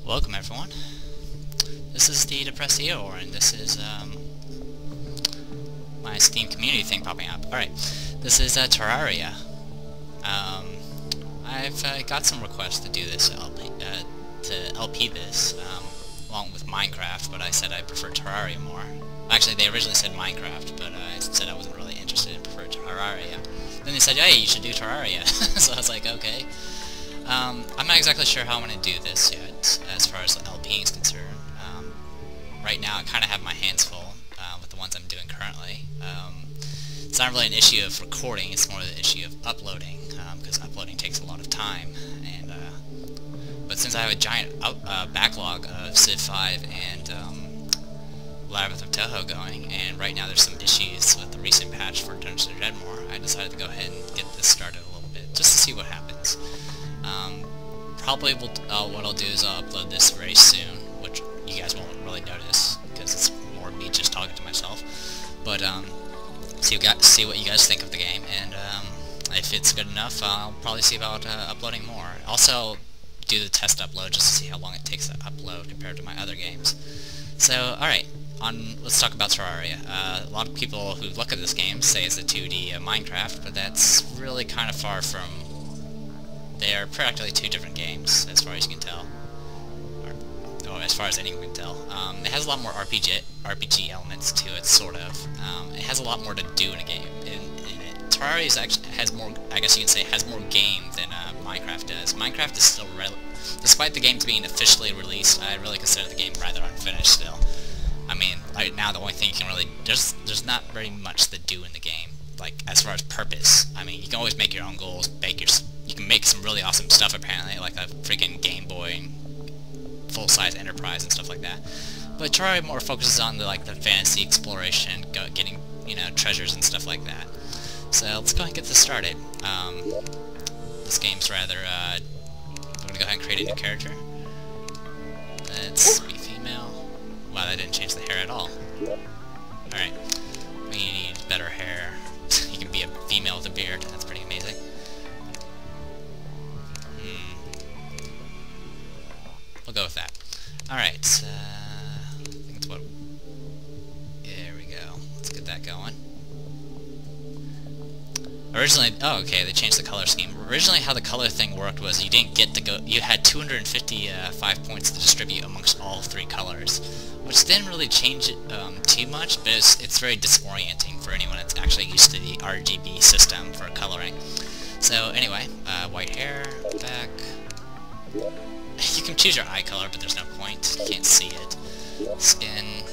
Welcome everyone. This is the Depressed Eeyore, and this is my Steam community thing popping up. Alright, this is Terraria. I've got some requests to do this, to LP this, along with Minecraft, but I said I prefer Terraria more. Actually, they originally said Minecraft, but I said I wasn't really interested and preferred Terraria. Then they said, hey, you should do Terraria. So I was like, okay. I'm not exactly sure how I'm going to do this yet, as far as the LPing is concerned. Right now, I kind of have my hands full with the ones I'm doing currently. It's not really an issue of recording, it's more the issue of uploading, because uploading takes a lot of time. And but since I have a giant backlog of Civ 5 and Labyrinth of Touhou going, and right now there's some issues with the recent patch for Dungeons & Dragons, I decided to go ahead and get this started a little bit, just to see what happens. Probably what I'll do is I'll upload this very soon, which you guys won't really notice, because it's more me just talking to myself. But see what you guys think of the game, and if it's good enough, I'll probably see about uploading more. Also, do the test upload just to see how long it takes to upload compared to my other games. So, alright, let's talk about Terraria. A lot of people who look at this game say it's a 2D Minecraft, but that's really kind of far from... They are practically two different games, as far as you can tell. Or as far as anyone can tell. It has a lot more RPG elements to it, sort of. It has a lot more to do in a game. In it. Terraria actually has more, I guess you can say, has more game than Minecraft does. Minecraft is still, despite the game being officially released, I really consider the game rather unfinished still. I mean, right now the only thing you can really, there's not very much to do in the game. Like, as far as purpose. I mean, you can always make your own goals, you can make some really awesome stuff apparently, like a freaking Game Boy, full-size Enterprise and stuff like that. But Terraria more focuses on the fantasy exploration, getting, treasures and stuff like that. So let's go ahead and get this started. This game's rather, I'm gonna go ahead and create a new character. Let's be female. Wow, that didn't change the hair at all. Alright. We need better hair. You can be a female with a beard. That's pretty amazing. We'll go with that. Alright, I think it's what... There we go. Let's get that going. Originally... Oh, okay, they changed the color scheme. Originally, how the color thing worked was you didn't get to go... You had 255 points to distribute amongst all three colors, which didn't really change it too much, but it's very disorienting for anyone that's actually used to the RGB system for coloring. So, anyway, white hair, back... You can choose your eye color, but there's no point. You can't see it. Skin...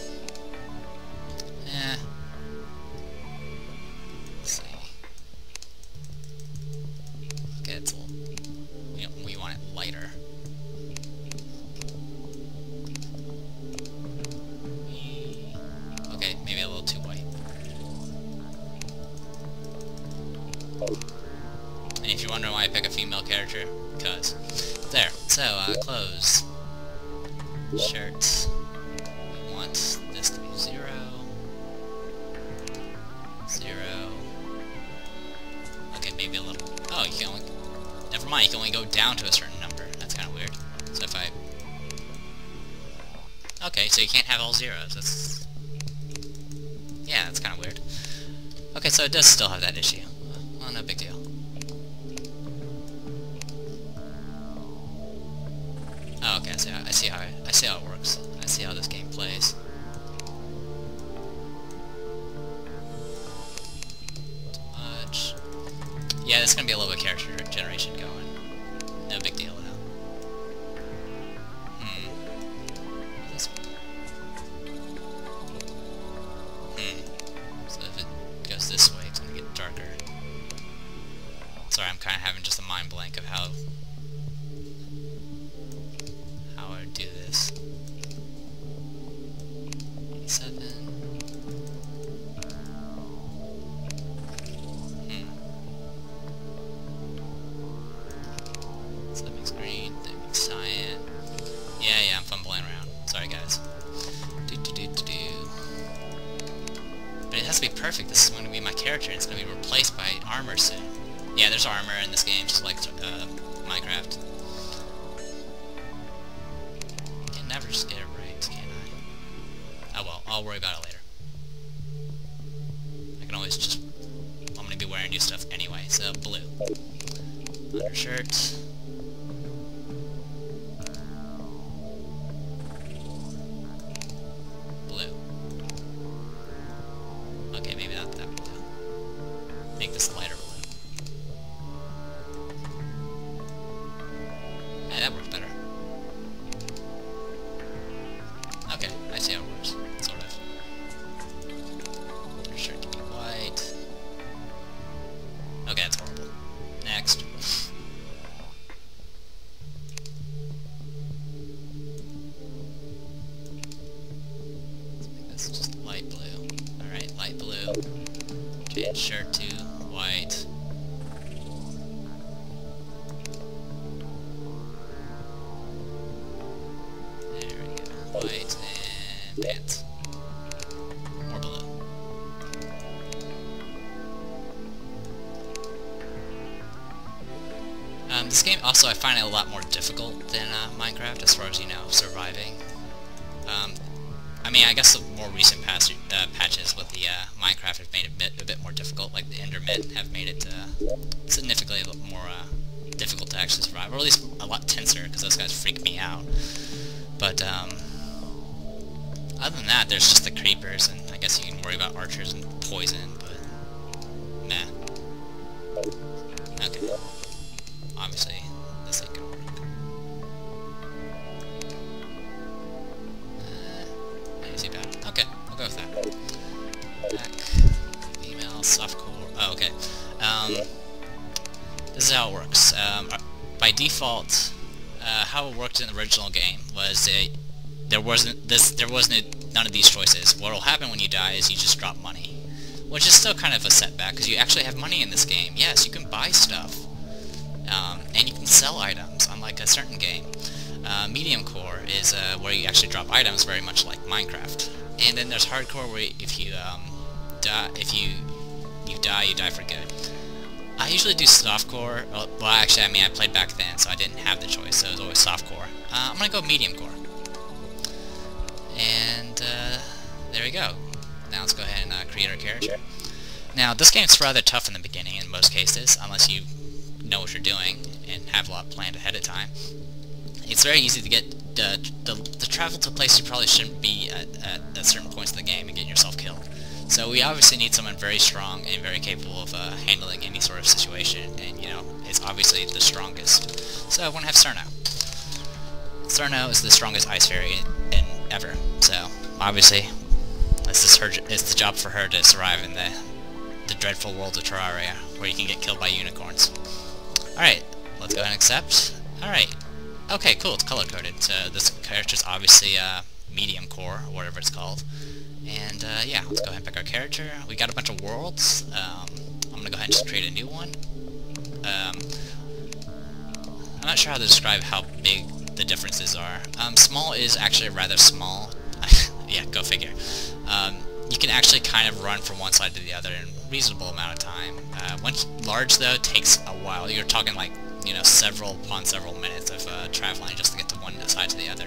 Let's see. Okay, it's a little... We want it lighter. Okay, maybe a little too white. And if you're wondering why I pick a female character, because... There. So, clothes. Shirts. We want this to be 0. 0. Okay, maybe a little... Oh, you can only... Never mind, you can only go down to a certain number. That's kind of weird. So if I... Okay, so you can't have all zeros. That's... Yeah, that's kind of weird. Okay, so it does still have that issue. Well, no big deal. Oh, okay, I see how it works. I see how this game plays. Too much. Yeah, there's gonna be a little bit of character generation going. No big deal though. So if it goes this way, it's gonna get darker. Sorry, I'm kind of having just a mind blank of how I would do this. 7. So that makes green, that makes cyan. Yeah, I'm fumbling around. Sorry, guys. But it has to be perfect. This is going to be my character, and it's going to be replaced by armor soon. Yeah, there's armor in this game, just like Minecraft. I'll worry about it later. I can always just... I'm gonna be wearing new stuff anyway, so blue. Undershirt. Blue. Okay, maybe not that blue. Make this lighter blue. Yeah, that works better. Okay, I see how it works, sort of. Undershirt can be white. Okay, that's horrible. Next. Let's make this just light blue. Alright, light blue. Change shirt to white. There we go. White and pants. More blue. This game also, I find it a lot more difficult than Minecraft as far as, you know, surviving. I mean, I guess the more recent patches with the Minecraft have made it a bit more difficult, like the Endermen have made it significantly more difficult to actually survive, or at least a lot tenser, because those guys freak me out. But other than that, there's just the creepers, and I guess you can worry about archers and poison, but meh. Okay. Obviously, this ain't gonna work. Easy bad. Okay, we'll go with that. Back, email, softcore. Oh, okay. This is how it works. By default, how it worked in the original game was there wasn't none of these choices. What will happen when you die is you just drop money, which is still kind of a setback because you actually have money in this game. Yes, you can buy stuff. And you can sell items, unlike a certain game. Mediumcore is where you actually drop items, very much like Minecraft. And then there's hardcore, where if you die, you die for good. I usually do softcore. Well, actually, I mean, I played back then, so I didn't have the choice. So it was always softcore. I'm gonna go mediumcore. And there we go. Now let's go ahead and create our character. Now this game's rather tough in the beginning in most cases, unless you know what you're doing and have a lot planned ahead of time. It's very easy to get to travel to places you probably shouldn't be at certain points in the game and get yourself killed. So we obviously need someone very strong and very capable of handling any sort of situation, and you know, is obviously the strongest. So I want to have Cerno. Cerno is the strongest ice fairy in ever. So obviously, it's the job for her to survive in the dreadful world of Terraria, where you can get killed by unicorns. Alright, let's go ahead and accept. Alright. Okay, cool, it's color-coded. So this character's obviously Mediumcore, or whatever it's called. And yeah, let's go ahead and pick our character. We got a bunch of worlds. I'm gonna go ahead and just create a new one. I'm not sure how to describe how big the differences are. Small is actually rather small. Yeah, go figure. You can actually kind of run from one side to the other in a reasonable amount of time. Large, though, takes a while. You're talking like, you know, several minutes of traveling just to get to one side to the other.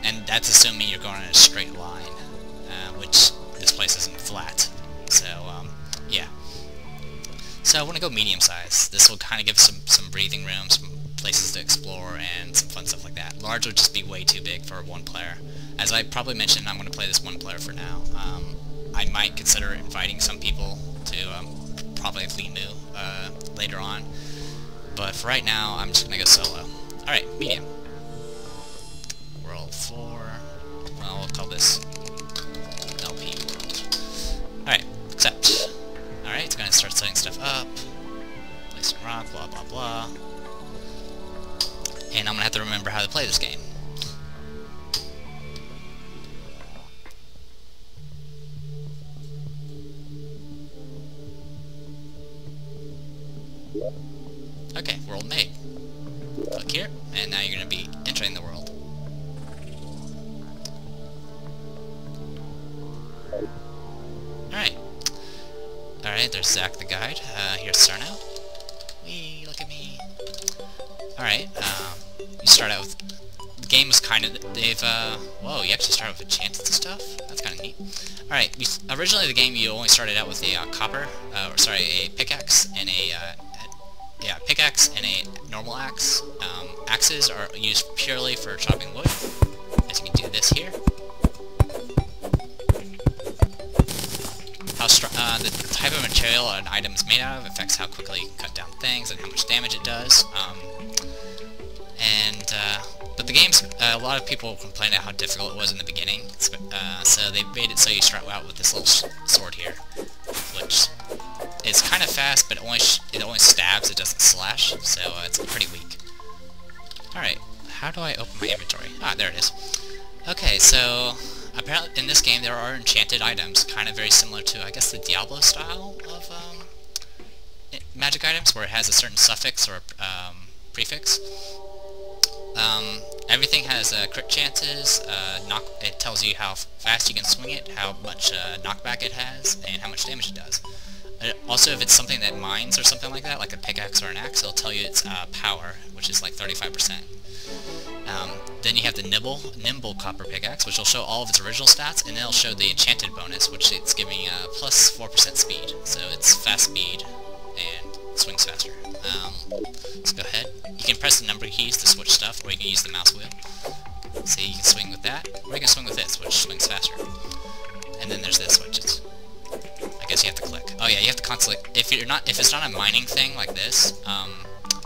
And that's assuming you're going in a straight line, which this place isn't flat. So, yeah. So I want to go medium size. This will kind of give some breathing room, some places to explore, and some fun stuff like that. Large would just be way too big for one player. As I probably mentioned, I'm going to play this one player for now. I might consider inviting some people to probably Limu later on, but for right now, I'm just going to go solo. Alright, medium. World 4. Well, we'll call this LP world. Alright, accept. Alright, it's going to start setting stuff up. Placing rock, blah blah blah. And I'm going to have to remember how to play this game. Okay, world made. Click here, and now you're going to be entering the world. Alright. Alright, there's Zach the guide. Here's Cerno. Wee, look at me. Alright, you start out with the game was kind of, they've, whoa, you actually start with enchanted stuff? That's kind of neat. Alright, originally the game you only started out with a a pickaxe and pickaxe and a normal axe. Axes are used purely for chopping wood, as you can do this here. The type of material an item is made out of affects how quickly you can cut down things and how much damage it does. But the game's, a lot of people complained about how difficult it was in the beginning, so they made it so you start out with this little sword here, which is kind of fast, but it only stabs, it doesn't slash, so it's pretty weak. Alright, how do I open my inventory? Ah, there it is. Okay, so apparently in this game there are enchanted items, kind of very similar to, I guess, the Diablo style of magic items, where it has a certain suffix or prefix. Everything has crit chances, it tells you how fast you can swing it, how much knockback it has, and how much damage it does. Also, if it's something that mines or something like that, like a pickaxe or an axe, it'll tell you its power, which is like 35%. Then you have the nimble copper pickaxe, which will show all of its original stats, and then it'll show the enchanted bonus, which it's giving plus 4% speed. So it's fast speed and swings faster. Let's go ahead. You can press the number keys to switch stuff, or you can use the mouse wheel. See, you can swing with that, or you can swing with this, which swings faster. And then there's this, which is, I guess you have to click. Oh yeah, you have to constantly, if it's not a mining thing like this,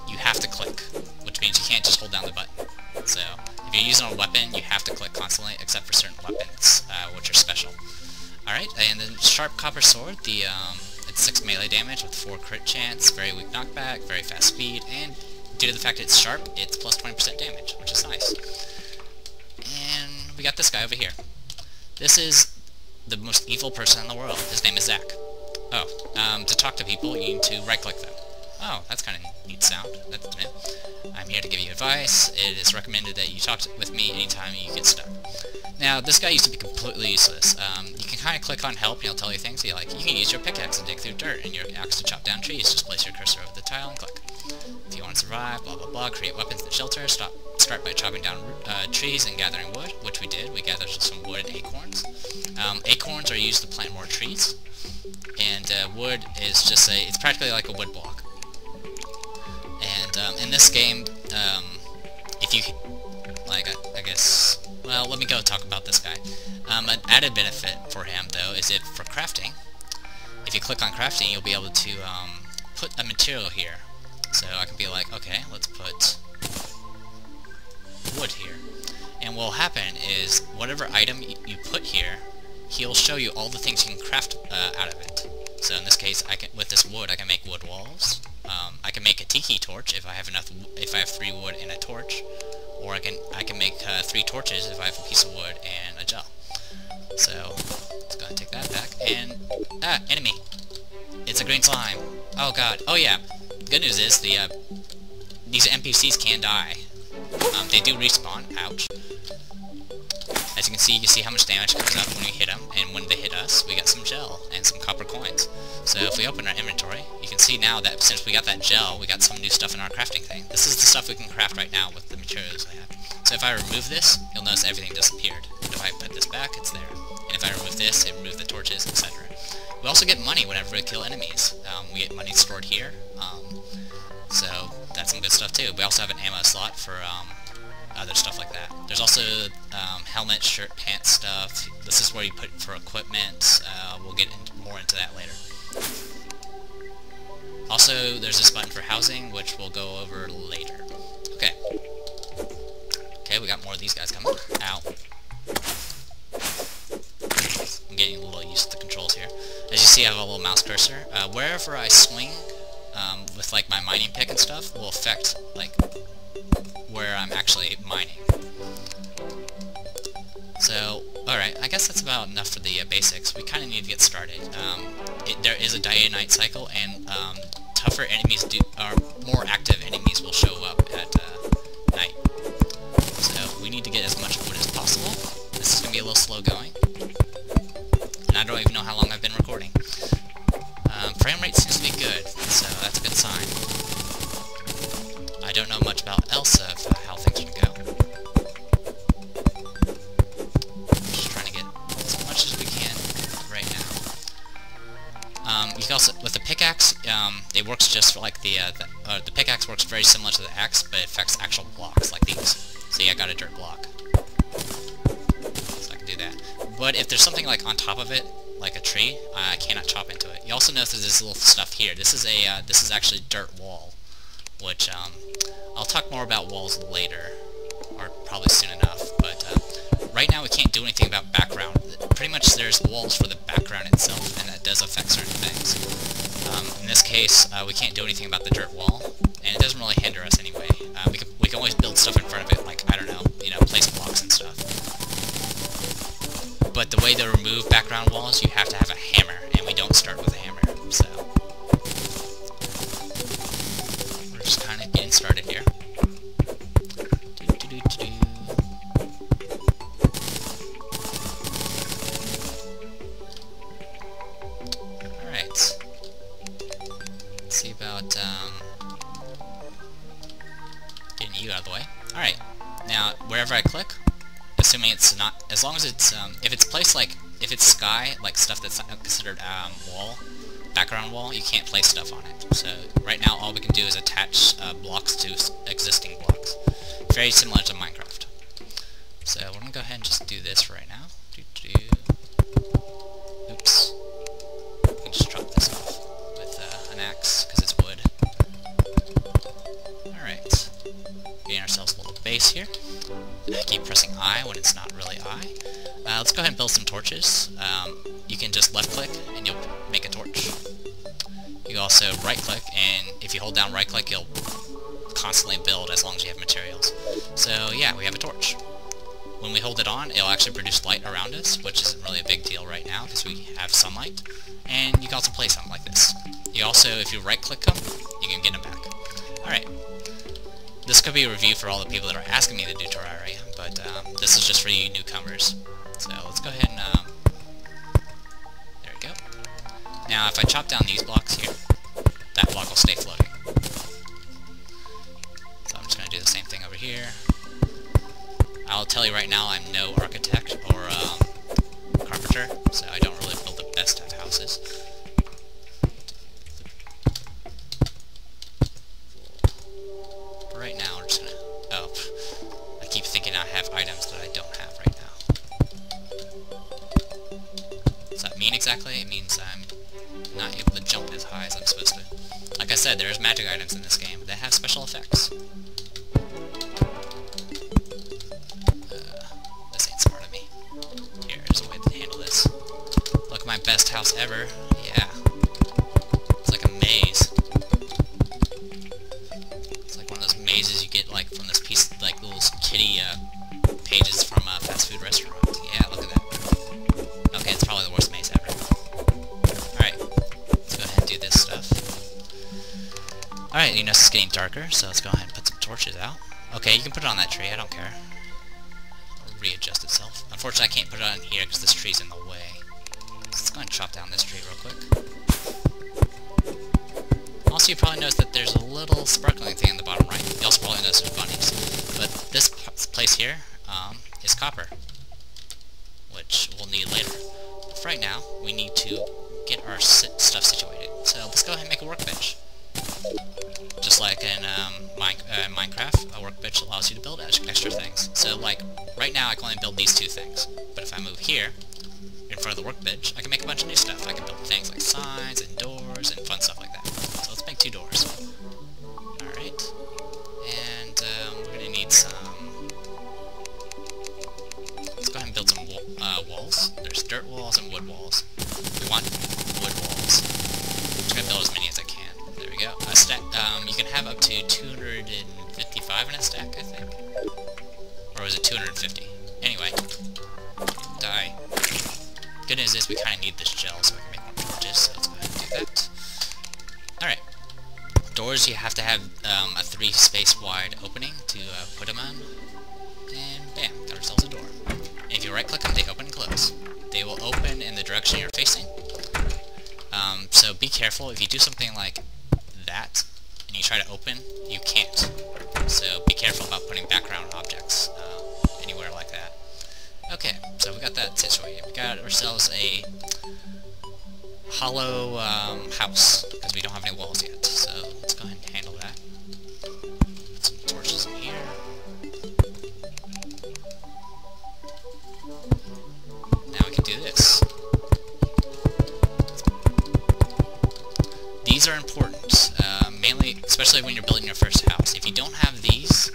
you have to click, which means you can't just hold down the button. So, if you're using a weapon, you have to click constantly, except for certain weapons, which are special. Alright, and then Sharp Copper Sword, it's 6 melee damage with 4 crit chance, very weak knockback, very fast speed, and due to the fact that it's sharp, it's plus 20% damage, which is nice. And we got this guy over here. This is the most evil person in the world. His name is Zach. Oh, to talk to people, you need to right-click them. Oh, that's kind of neat sound. That's new. I'm here to give you advice. It is recommended that you talk with me anytime you get stuck. Now, this guy used to be completely useless. You can kind of click on help and he'll tell you things. You can use your pickaxe to dig through dirt and your axe to chop down trees. Just place your cursor over the tile and click. If you want to survive, blah blah blah, create weapons and shelter, start by chopping down trees and gathering wood, which we did. We gathered some wood and acorns. Acorns are used to plant more trees. And wood is just it's practically like a wood block. And in this game, if you, I guess, well, let me go talk about this guy. An added benefit for him, though, is for crafting. If you click on crafting, you'll be able to put a material here. So I can be like, okay, let's put wood here. And what will happen is, whatever item you put here, he'll show you all the things you can craft out of it. So in this case, with this wood, I can make wood walls. I can make a tiki torch if I have 3 wood and a torch, or I can make 3 torches if I have a piece of wood and a gel. So let's go ahead and take that back. And enemy! It's a green slime. Oh god. Oh yeah. Good news is these NPCs can die. They do respawn. Ouch. As you can see how much damage comes up when we hit them, and when they hit us, we got some gel and some copper coins. So if we open our inventory, you can see now that since we got that gel, we got some new stuff in our crafting thing. This is the stuff we can craft right now with the materials I have. So if I remove this, you'll notice everything disappeared. But if I put this back, it's there. And if I remove this, it removes the torches, etc. We also get money whenever we kill enemies. We get money stored here. So that's some good stuff too. We also have an ammo slot for other stuff like that. There's also helmet, shirt, pants stuff. This is where you put for equipment. We'll get more into that later. Also, there's this button for housing, which we'll go over later. Okay. Okay, we got more of these guys coming. Ow. I'm getting a little used to the controls here. As you see, I have a little mouse cursor. Wherever I swing with like my mining pick and stuff will affect like where I'm actually mining. So, alright, I guess that's about enough for the basics. We kind of need to get started. There is a day and night cycle, and tougher enemies or more active enemies will show up at night. So we need to get as much wood as possible. This is going to be a little slow going. And I don't even know how long I've been recording. Frame rate seems to be good, so that's a good sign. I don't know much about Elsa of how things would go. it works just like the pickaxe works very similar to the axe, but it affects actual blocks like these. See, I got a dirt block, so I can do that. But if there's something like on top of it, like a tree, I cannot chop into it. You also notice there's this little stuff here. This is actually a dirt wall, which I'll talk more about walls later, or probably soon enough. But right now we can't do anything about background. Pretty much there's walls for the background itself, and that does affect certain things. In this case, we can't do anything about the dirt wall, and it doesn't really hinder us anyway. We can always build stuff in front of it, like, I don't know, place blocks and stuff. But the way to remove background walls, you have to have a hammer, and we don't start with a hammer, so we're just kind of getting started here. Alright. Let's see about getting you out of the way. Alright. Now, wherever I click, assuming it's not, as long as it's, if it's placed like, if it's sky, like stuff that's not considered, wall, background wall, you can't place stuff on it. So, right now all we can do is attach, blocks to existing blocks. Very similar to Minecraft. So, we're gonna go ahead and just do this right now. Oops. You can just drop this off with, an axe, because it's wood. Alright. Getting ourselves a little base here. I keep pressing I when it's not really I. Let's go ahead and build some torches. You can just left click and you'll make a torch. You also right click, and if you hold down right click you'll constantly build as long as you have materials. So yeah, we have a torch. When we hold it on, it'll actually produce light around us, which isn't really a big deal right now because we have sunlight. And you can also place something like this. You also, if you right click them, you can get them back. Alright. This could be a review for all the people that are asking me to do Terraria, but this is just for you newcomers. So let's go ahead and, there we go. Now if I chop down these blocks here, that block will stay floating. So I'm just going to do the same thing over here. I'll tell you right now, I'm no architect or carpenter, so I don't really build the best of houses. Right now, we're just gonna... Oh, I keep thinking I have items that I don't have right now. What's that mean exactly? It means I'm not able to jump as high as I'm supposed to. Like I said, there's magic items in this game that have special effects. This ain't smart of me. Here's a way to handle this. Look at my best house ever. Yeah. It's like a maze. Mazes you get like from this piece, like little kitty pages from a fast food restaurant. Yeah, look at that. Okay, it's probably the worst maze ever. Alright, let's go ahead and do this stuff. Alright, you notice it's getting darker, so let's go ahead and put some torches out. Okay, you can put it on that tree, I don't care. It'll readjust itself. Unfortunately, I can't put it on here because this tree's in the way. So let's go ahead and chop down this tree real quick. Also, you probably notice that there's a little sparkling thing in the bottom right. You also probably notice there's bunnies. But this place here is copper, which we'll need later. But for right now, we need to get our stuff situated. So let's go ahead and make a workbench. Just like in Minecraft, a workbench allows you to build extra things. So like, right now I can only build these two things. But if I move here, in front of the workbench, I can make a bunch of new stuff. I can build things like signs and doors and fun stuff like that. So let's make 2 doors. Alright. And we're going to need some... Let's go ahead and build some walls. There's dirt walls and wood walls. We want wood walls. I'm just going to build as many as I can. There we go. A stack, you can have up to 255 in a stack, I think. Or was it 250? Anyway. Die. Good news is we kind of need this gel so we can make more torches, so let's go ahead and do that. Alright. Doors, you have to have a 3 space wide opening to put them on. And bam, got ourselves a door. And if you right click them, they open and close. They will open in the direction you're facing. So be careful, if you do something like that, and you try to open, you can't. So be careful about putting background objects anywhere like that. Okay, so we got that situated. We got ourselves a hollow house, because we don't have any walls yet. these are important, mainly, especially when you're building your first house. If you don't have these,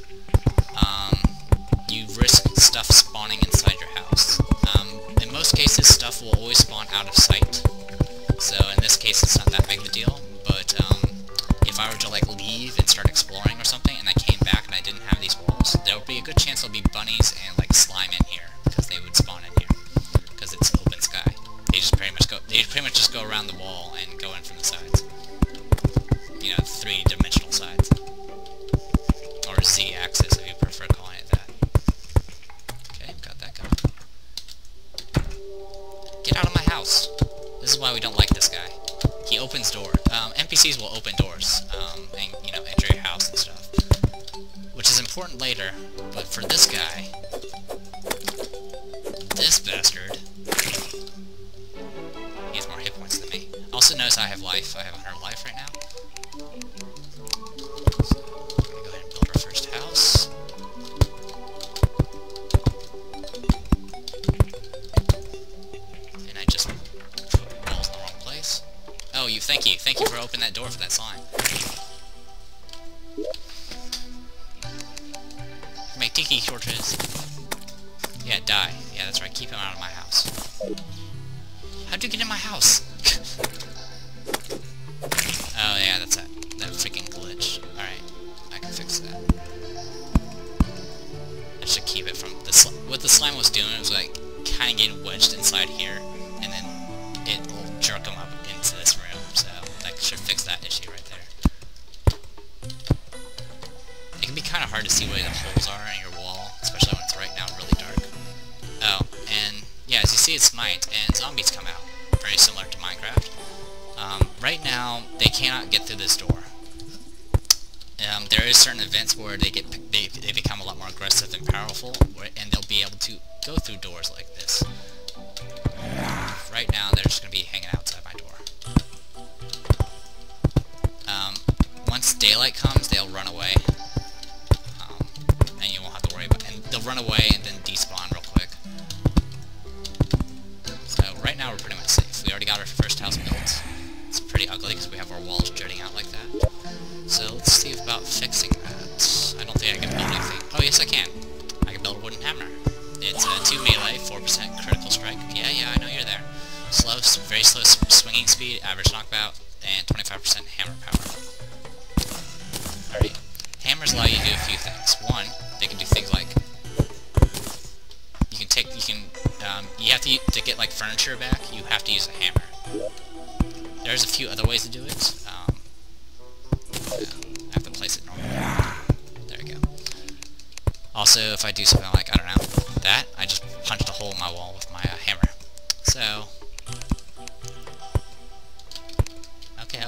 you risk stuff spawning inside your house. In most cases, stuff will always spawn out of sight. So in this case, it's not that big of a deal, but if I were to like leave and start exploring or something, and I came back and I didn't have these walls, there would be a good chance there'll be bunnies and like slime in here, because they would spawn in here, because it's open sky. They just pretty much just go around the wall and go in from the sides. You know, 3-dimensional sides. Or Z-axis, if you prefer calling it that. Okay, got that going. Get out of my house! This is why we don't like this guy. He opens doors. NPCs will open doors, and, you know, enter your house and stuff. Which is important later, but for this guy... This bastard... He has more hit points than me. Also notice I have life. I have 100 life right now. So, we're gonna go ahead and build our first house. And I just put walls in the wrong place. Oh, thank you. Thank you for opening that door for that slime. Make tiki torches. Yeah, die. Yeah, that's right. Keep him out of my house. How'd you get in my house? Oh yeah, that's that freaking glitch. Alright, I can fix that. I should keep it from what the slime was doing. It was like kind of getting wedged inside here, and then it will jerk them up into this room. So that should fix that issue right there. It can be kind of hard to see where the holes are in your wall, especially when it's right now really dark. Oh, and yeah, as you see, it's night, and zombies come out. Very similar to Minecraft. Right now, they cannot get through this door. There is certain events where they become a lot more aggressive and powerful, and they'll be able to go through doors like this. Right now, they're just going to be hanging outside my door. Once daylight comes, they'll run away, and you won't have to worry about it. And they'll run away and then despawn real quick. So right now we're pretty much safe. We already got our first house built. It's pretty ugly because we have our walls jutting out like that. So let's see about fixing that. I don't think I can build anything. Oh yes, I can. I can build a wooden hammer. It's 2 melee, 4% critical strike. Yeah, I know you're there. Slow, very slow swinging speed, average knockout, and 25% hammer power. Alright. Hammers allow you to do a few things. One, they can do things like you have to get like furniture back, you have to use a hammer. There's a few other ways to do it. I have to place it normally. There we go. Also, if I do something like, I don't know, that, I just punched a hole in my wall with my hammer. So, okay.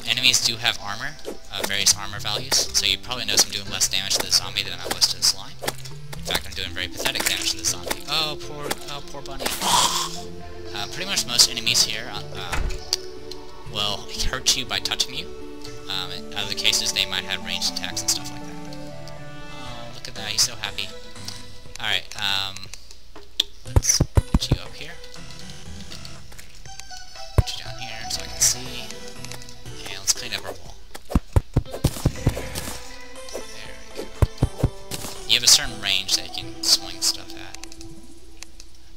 Enemies do have armor, various armor values, so you probably notice I'm doing less damage to the zombie than I was to the slime. In fact, I'm doing very pathetic damage to the zombie. Oh, poor bunny. Pretty much most enemies here will hurt you by touching you. In other cases, they might have ranged attacks and stuff like that. Oh, look at that, he's so happy. Alright, let's get you up here. Put you down here so I can see. And let's clean up our wall. There we go. You have a certain range that you can swing stuff at.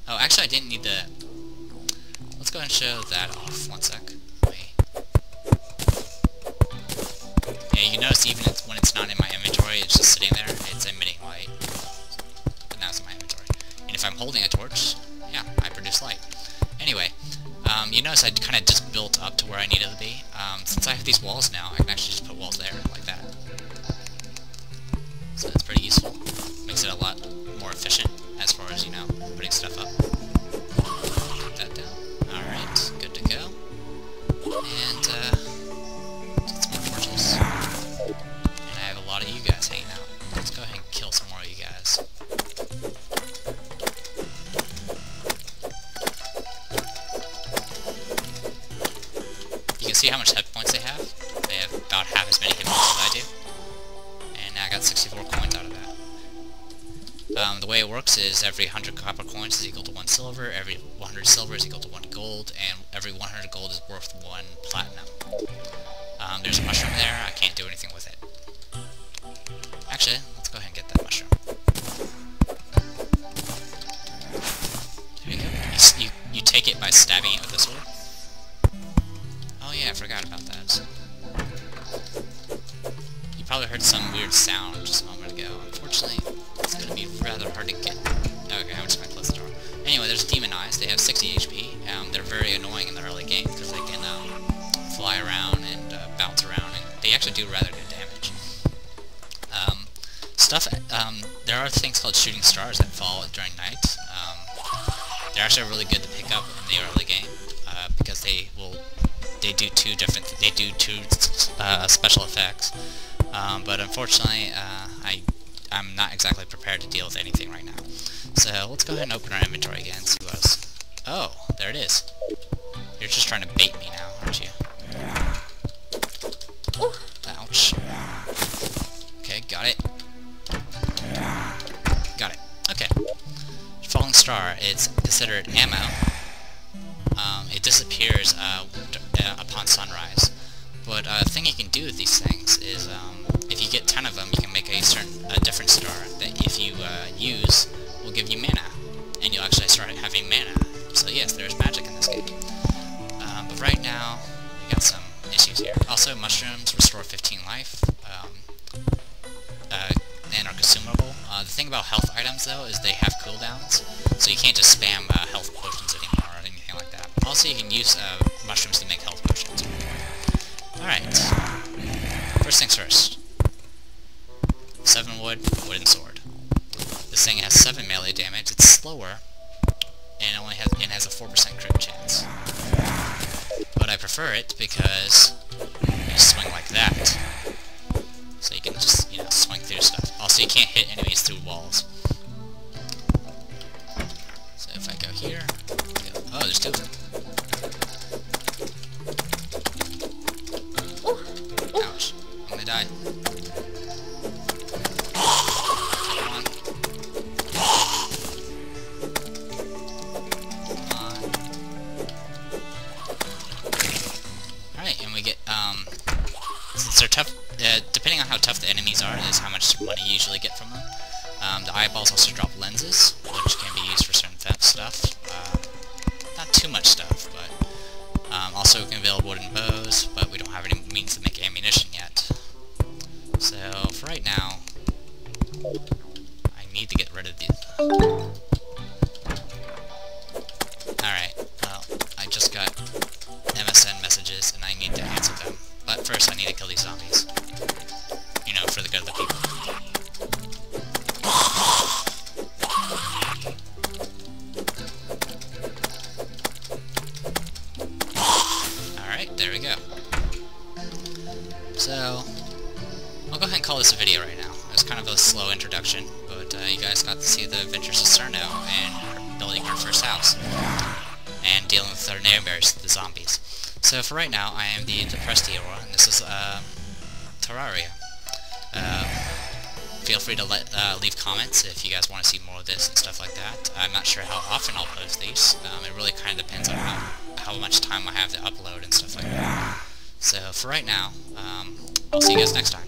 Oh, actually I didn't need the... Let's go ahead and show that off. One sec. Yeah, you notice even when it's not in my inventory, it's just sitting there, it's emitting light. But now it's in my inventory. And if I'm holding a torch, yeah, I produce light. Anyway, you notice I kind of just built up to where I needed to be. Since I have these walls now, I can actually just put walls there, like that. So that's pretty useful. Makes it a lot more efficient as far as, you know, putting stuff up. Put that down. Alright, good to go. And, get some more torches. And I have a lot of you guys hanging out. Let's go ahead and kill some more of you guys. You can see how much hit points they have. They have about half as many hit points as I do. And now I got 64 coins out of that. The way it works is every 100 copper coins is equal to 1 silver, every 100 silver is equal to 1 gold, and every 100 gold is worth 1 platinum. There's a mushroom there, I can't do anything with it. Actually, let's go ahead and get that mushroom. There you go. You take it by stabbing it with the sword. Oh yeah, I forgot about that. You probably heard some weird sound just a moment ago. Unfortunately, it's going to be rather hard to get. Okay, I'm just going to close the door. Anyway, there's demon eyes. They have 60 HP. They're very annoying in the early game because they can fly around and bounce around, and they actually do rather good damage. There are things called shooting stars that fall during night. They're actually really good to pick up in the early game because they do two special effects. But unfortunately, I'm not exactly prepared to deal with anything right now. So let's go ahead and open our inventory again and see what else. Oh, there it is. You're just trying to bait me now, aren't you? Ouch. Okay, got it. Got it. Okay. Falling star, it's considered ammo. It disappears upon sunrise. But a thing you can do with these things is, if you get 10 of them, you can make a different star that if you use, will give you mana. And you'll actually start having mana. So yes, there's magic in this game. But right now, we got some issues here. Also, mushrooms restore 15 life, and are consumable. The thing about health items, though, is they have cooldowns, so you can't just spam health potions anymore or anything like that. Also, you can use mushrooms to make health potions. Alright. First things first. 7 wood, wooden sword. This thing has 7 melee damage, it's slower, and it has a 4% crit chance. But I prefer it because you swing like that. So you can just, swing through stuff. Also, you can't hit enemies through walls. So if I go here, oh, there's 2 of them. Ouch. I'm gonna die. Come on. Come on. Alright, and we get, since they're tough, depending on how tough the enemies are, is how much money you usually get from them. The eyeballs also drop lenses, which can be used for certain stuff. Not too much stuff, but also we can build wooden bows, but we don't have any means to make ammunition yet. So for right now, I need to get rid of these. Alright, well, I just got MSN messages and I need to answer them. But first I need to kill these zombies. For the good of the people. Alright, there we go. So, I'll go ahead and call this a video right now. It was kind of a slow introduction, but you guys got to see the adventures of Cerno and building her first house. And dealing with their nightmares, the zombies. So for right now, I am the Depressed Eeyore, and this is Terraria. Feel free to leave comments if you guys want to see more of this and stuff like that. I'm not sure how often I'll post these. It really kind of depends on how much time I have to upload and stuff like that. So for right now, I'll see you guys next time.